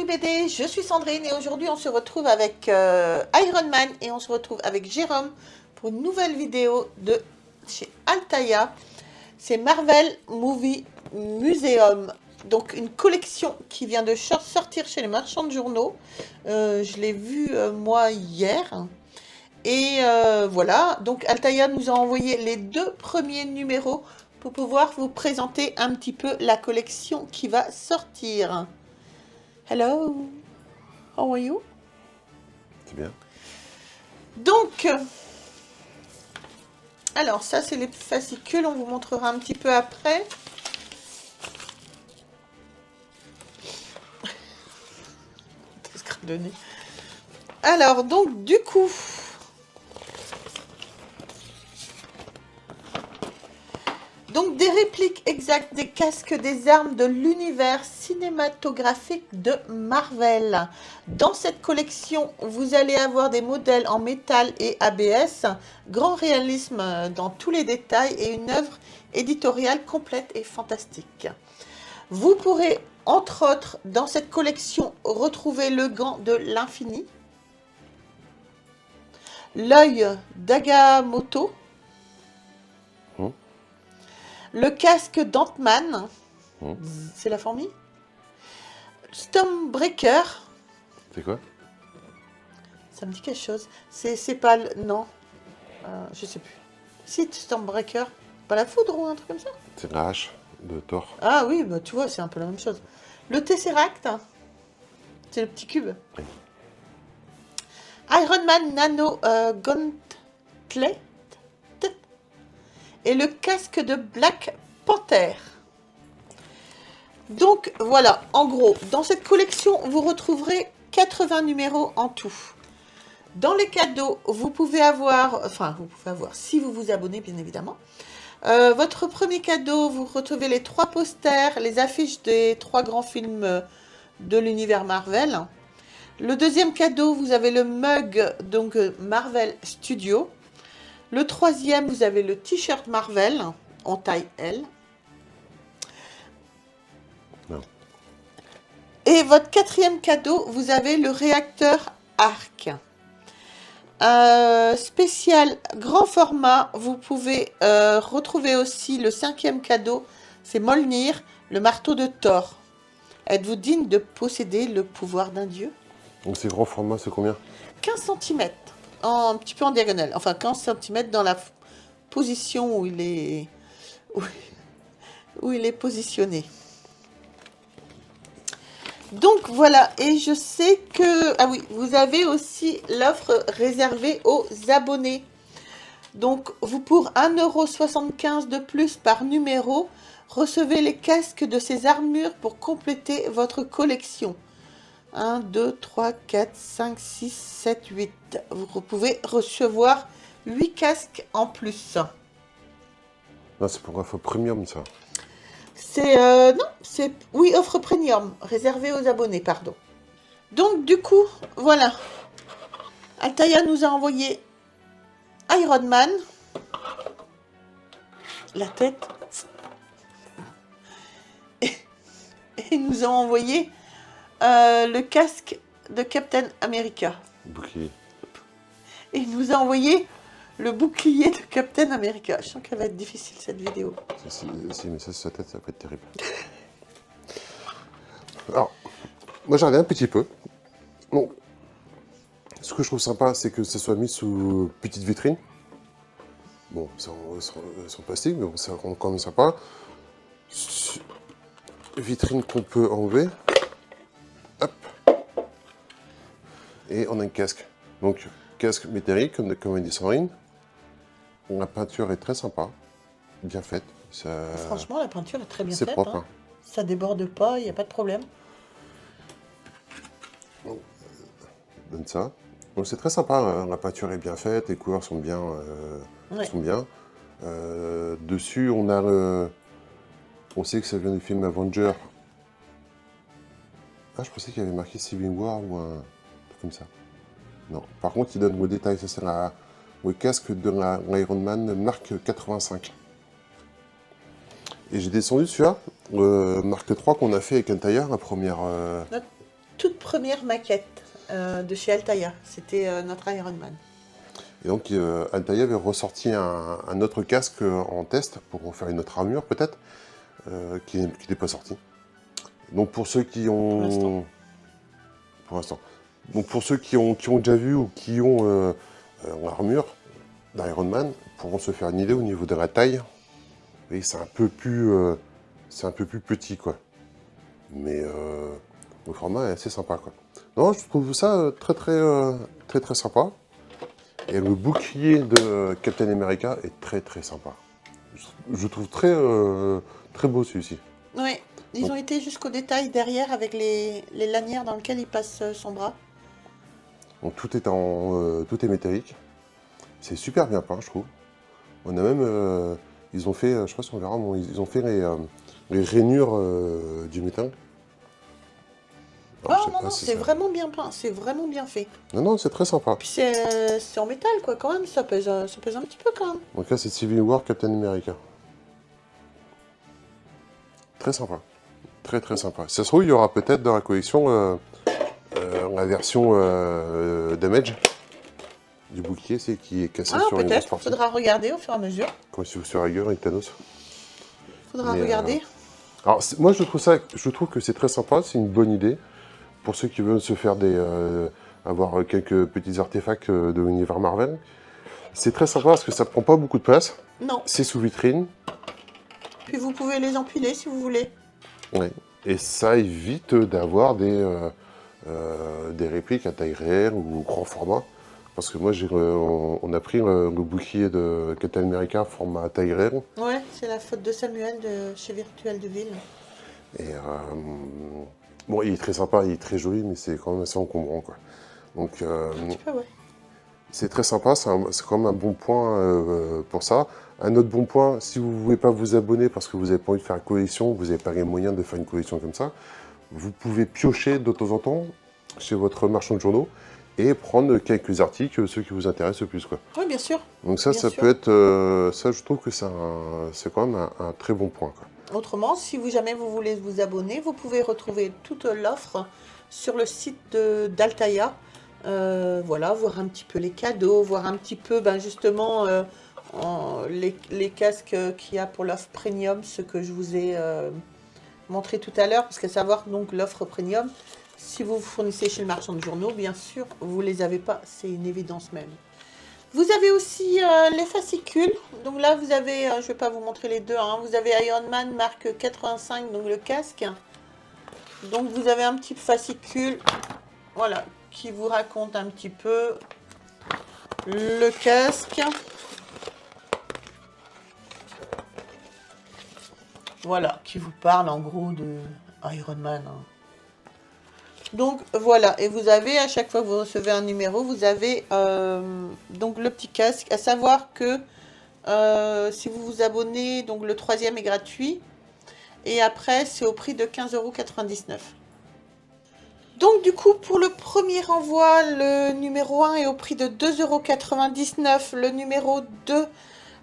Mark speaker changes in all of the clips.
Speaker 1: Story BD, je suis Sandrine et aujourd'hui on se retrouve avec Iron Man et on se retrouve avec Jérôme pour une nouvelle vidéo de chez Altaïa. C'est Marvel Movie Museum, donc une collection qui vient de sortir chez les marchands de journaux. Je l'ai vue moi hier. Et voilà, donc Altaïa nous a envoyé les 2 premiers numéros pour pouvoir vous présenter un petit peu la collection qui va sortir. Hello, how are you?
Speaker 2: C'est bien.
Speaker 1: Donc, alors ça c'est les fascicules, on vous montrera un petit peu après. Alors, donc du coup, des répliques exactes des casques des armes de l'univers cinématographique de Marvel. Dans cette collection, vous allez avoir des modèles en métal et ABS, grand réalisme dans tous les détails et une œuvre éditoriale complète et fantastique. Vous pourrez, entre autres, dans cette collection, retrouver le gant de l'infini, l'œil d'Agamotto, le casque d'Ant-Man, c'est la fourmi. Stormbreaker.
Speaker 2: C'est quoi?
Speaker 1: Ça me dit quelque chose. C'est pas le... Non. Je sais plus. Si, Stormbreaker. Pas la foudre ou un truc comme ça?
Speaker 2: C'est la hache de Thor.
Speaker 1: Ah oui, bah tu vois, c'est un peu la même chose. Le Tesseract. C'est le petit cube.
Speaker 2: Oui.
Speaker 1: Iron Man Nano Gauntlet. Et le casque de Black Panther. Donc voilà, en gros, dans cette collection, vous retrouverez 80 numéros en tout. Dans les cadeaux, vous pouvez avoir, si vous vous abonnez bien évidemment, votre premier cadeau, vous retrouvez les 3 posters, les affiches des 3 grands films de l'univers Marvel. Le deuxième cadeau, vous avez le mug, donc Marvel Studio. Le troisième, vous avez le t-shirt Marvel en taille L.
Speaker 2: Non.
Speaker 1: Et votre quatrième cadeau, vous avez le réacteur Arc. Spécial grand format, vous pouvez retrouver aussi le 5e cadeau, c'est Mjolnir, le marteau de Thor. Êtes-vous digne de posséder le pouvoir d'un dieu?
Speaker 2: Donc c'est grand format, c'est combien?
Speaker 1: 15 cm, un petit peu en diagonale, enfin 15 cm dans la position où il est, où il est positionné. Donc voilà, et je sais que... Ah oui, vous avez aussi l'offre réservée aux abonnés. Donc vous pour 1,75 € de plus par numéro, recevez les casques de ces armures pour compléter votre collection. 1, 2, 3, 4, 5, 6, 7, 8. Vous pouvez recevoir 8 casques en plus.
Speaker 2: Non, c'est pour offre premium, ça.
Speaker 1: C'est... non, c'est... Oui, offre premium, réservée aux abonnés, pardon. Donc, du coup, voilà. Altaïa nous a envoyé Iron Man. La tête. Et il nous a envoyé le casque de Captain America.
Speaker 2: Bouclier.
Speaker 1: Et il nous a envoyé le bouclier de Captain America. Je sens qu'elle va être difficile, cette vidéo.
Speaker 2: Si mais ça sur sa tête, ça va être terrible. Alors, moi j'ai regardé un petit peu. Donc, ce que je trouve sympa, c'est que ça soit mis sous petite vitrine. Bon, c'est en plastique, mais bon, ça rend quand même sympa. Vitrine qu'on peut enlever. Hop. Et on a un casque. Donc, casque métallique, comme a dit Sandrine. La peinture est très sympa, bien faite. Ça...
Speaker 1: Franchement, la peinture est très bien faite.
Speaker 2: C'est propre. Hein.
Speaker 1: Ça déborde pas, il n'y a pas de problème.
Speaker 2: Donne ça. Donc c'est très sympa, hein. La peinture est bien faite, les couleurs sont bien. Dessus, on a le... On sait que ça vient du film Avenger. Ah, je pensais qu'il y avait marqué Civil War ou un truc comme ça. Non. Par contre, il donne le détail. Ça, c'est le casque de l'Iron Man Mark 85. Et j'ai descendu celui-là, Mark 3 qu'on a fait avec Altaïa, la première...
Speaker 1: toute première maquette de chez Altaïa. C'était notre Iron Man.
Speaker 2: Et donc, Altaïa avait ressorti un autre casque en test pour faire une autre armure, peut-être, qui n'est pas sorti. Donc, pour ceux qui ont... Pour l'instant. Donc, pour ceux qui ont déjà vu ou qui ont l'armure d'Iron Man, pourront se faire une idée au niveau de la taille. Et c'est un peu plus petit, quoi. Mais le format est assez sympa, quoi. Non, je trouve ça très sympa. Et le bouclier de Captain America est très sympa. Je trouve très beau celui-ci.
Speaker 1: Oui, ils ont été jusqu'au détail derrière avec les lanières dans lesquelles il passe son bras.
Speaker 2: Donc tout est métallique. C'est super bien peint, je trouve. On a même, ils ont fait, je sais pas si on verra, ils ont fait les rainures du métal.
Speaker 1: Oh non, c'est vraiment bien peint, c'est vraiment bien fait.
Speaker 2: Non, c'est très sympa.
Speaker 1: Puis c'est en métal, quoi, quand même, ça pèse un petit peu, quand même.
Speaker 2: Donc là, c'est Civil War Captain America. Très sympa. Très sympa. Ça se trouve, il y aura peut-être dans la collection la version Damage du bouclier, c'est qui est cassé sur une grosse partie.
Speaker 1: Faudra regarder au fur et à mesure.
Speaker 2: Comme si vous sur la gueule avec Thanos.
Speaker 1: Faudra regarder.
Speaker 2: Alors, moi, je trouve que c'est très sympa, c'est une bonne idée. Pour ceux qui veulent se faire avoir quelques petits artefacts de l'univers Marvel. C'est très sympa parce que ça prend pas beaucoup de place.
Speaker 1: Non.
Speaker 2: C'est sous vitrine.
Speaker 1: Puis vous pouvez les empiler si vous voulez.
Speaker 2: Oui. Et ça évite d'avoir des répliques à taille réelle ou grand format. Parce que moi, on a pris le bouclier de Captain America format taille réelle.
Speaker 1: Ouais, c'est la faute de Samuel de chez Virtuel de Ville.
Speaker 2: Et bon, il est très sympa, il est très joli, mais c'est quand même assez encombrant, quoi. Donc,
Speaker 1: Un petit peu, ouais.
Speaker 2: c'est très sympa, c'est quand même un bon point pour ça. Un autre bon point, si vous ne voulez pas vous abonner parce que vous n'avez pas envie de faire une collection, vous n'avez pas les moyens de faire une collection comme ça, vous pouvez piocher de temps en temps chez votre marchand de journaux et prendre quelques articles, ceux qui vous intéressent le plus, quoi.
Speaker 1: Oui, bien sûr.
Speaker 2: Donc ça, peut être... ça, je trouve que c'est quand même un très bon point, quoi.
Speaker 1: Autrement, si jamais vous voulez vous abonner, vous pouvez retrouver toute l'offre sur le site d'Altaïa. Voilà, voir un petit peu les cadeaux, voir un petit peu justement les casques qu'il y a pour l'offre premium, ce que je vous ai montré tout à l'heure, parce qu'à savoir donc l'offre premium, si vous vous fournissez chez le marchand de journaux, bien sûr, vous les avez pas, c'est une évidence même. Vous avez aussi les fascicules. Donc là, vous avez, je ne vais pas vous montrer les deux, hein, vous avez Iron Man marque 85, donc le casque. Donc vous avez un petit fascicule, voilà, qui vous raconte un petit peu le casque. Voilà, qui vous parle en gros de Iron Man. Hein. Donc voilà, et vous avez, à chaque fois que vous recevez un numéro, vous avez donc le petit casque, à savoir que si vous vous abonnez, donc le 3e est gratuit, et après c'est au prix de 15,99 €. Donc du coup, pour le premier envoi, le numéro 1 est au prix de 2,99 €, le numéro 2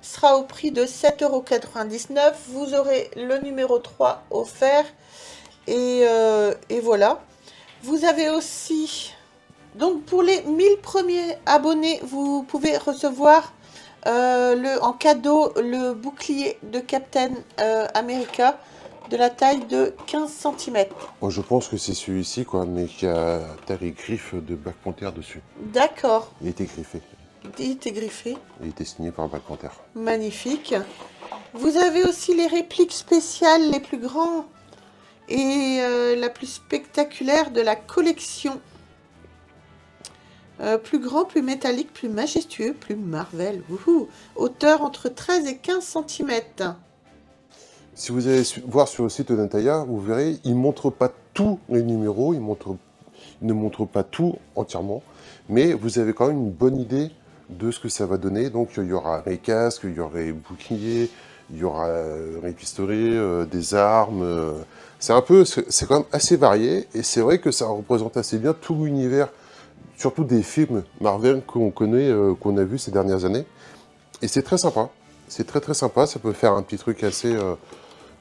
Speaker 1: sera au prix de 7,99 €, vous aurez le numéro 3 offert, et voilà. Vous avez aussi, donc pour les 1000 premiers abonnés, vous pouvez recevoir en cadeau le bouclier de Captain America de la taille de 15 cm.
Speaker 2: Moi, je pense que c'est celui-ci, quoi, mais qui a les griffes de Black Panther dessus.
Speaker 1: D'accord.
Speaker 2: Il était griffé.
Speaker 1: Il était griffé.
Speaker 2: Il était signé par Black Panther.
Speaker 1: Magnifique. Vous avez aussi les répliques spéciales les plus grands et la plus spectaculaire de la collection. Plus grand, plus métallique, plus majestueux, plus Marvel. Wouhou. Hauteur entre 13 et 15 cm.
Speaker 2: Si vous allez voir sur le site d'Altaïa, vous verrez, il ne montre pas tous les numéros, il ne montre pas tout entièrement, mais vous avez quand même une bonne idée de ce que ça va donner. Donc il y aura les casques, il y aura les boucliers, il y aura les pistolets, des armes. C'est quand même assez varié, et c'est vrai que ça représente assez bien tout l'univers, surtout des films Marvel qu'on connaît, qu'on a vu ces dernières années. Et c'est très sympa. C'est très sympa, ça peut faire un petit truc assez...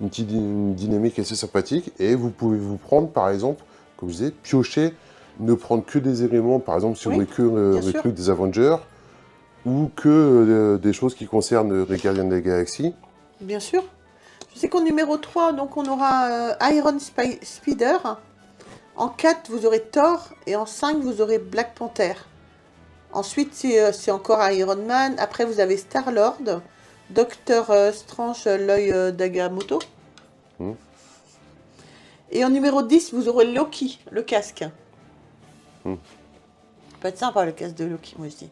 Speaker 2: une dynamique assez sympathique, et vous pouvez vous prendre par exemple comme je disais, piocher, ne prendre que des éléments, par exemple, si vous
Speaker 1: Oui,
Speaker 2: voulez que
Speaker 1: bien
Speaker 2: les
Speaker 1: sûr.
Speaker 2: trucs des Avengers, ou que des choses qui concernent les Gardiens de la Galaxie.
Speaker 1: Bien sûr. Je sais qu'en numéro 3, donc on aura Iron Spider. En 4, vous aurez Thor. Et en 5, vous aurez Black Panther. Ensuite, c'est encore Iron Man. Après, vous avez Star-Lord. Docteur Strange, l'œil d'Agamotto.
Speaker 2: Hmm.
Speaker 1: Et en numéro 10, vous aurez Loki, le casque.
Speaker 2: Hmm.
Speaker 1: Ça peut être sympa, le casque de Loki, moi je dis.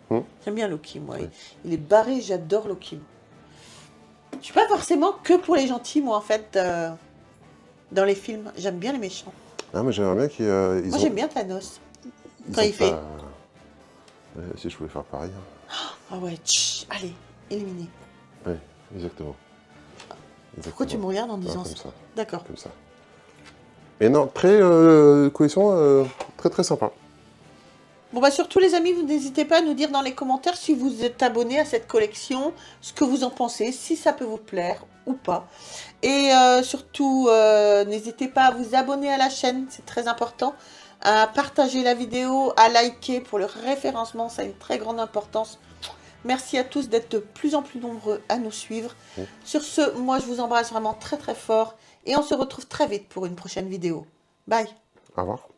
Speaker 2: Hmm.
Speaker 1: J'aime bien Loki, moi.
Speaker 2: Oui.
Speaker 1: Il est barré, j'adore Loki. Je suis pas forcément que pour les gentils, moi, en fait, dans les films. J'aime bien les méchants.
Speaker 2: Ah, mais j'aimerais bien qu'ils
Speaker 1: Moi, j'aime bien Thanos.
Speaker 2: ils
Speaker 1: quand
Speaker 2: ont
Speaker 1: il fait.
Speaker 2: Si je pouvais faire pareil.
Speaker 1: Ah ouais, tch, allez, éliminé.
Speaker 2: Oui, exactement.
Speaker 1: Pourquoi tu me regardes en disant
Speaker 2: comme
Speaker 1: ça
Speaker 2: ça.
Speaker 1: D'accord.
Speaker 2: Comme ça. Mais non, très collection très très sympa.
Speaker 1: Bon bah surtout les amis, vous n'hésitez pas à nous dire dans les commentaires si vous êtes abonné à cette collection, ce que vous en pensez, si ça peut vous plaire ou pas. Et surtout, n'hésitez pas à vous abonner à la chaîne, c'est très important. À partager la vidéo, à liker pour le référencement, ça a une très grande importance. Merci à tous d'être de plus en plus nombreux à nous suivre.
Speaker 2: Oui.
Speaker 1: Sur ce, moi je vous embrasse vraiment très très fort et on se retrouve très vite pour une prochaine vidéo. Bye.
Speaker 2: Au revoir.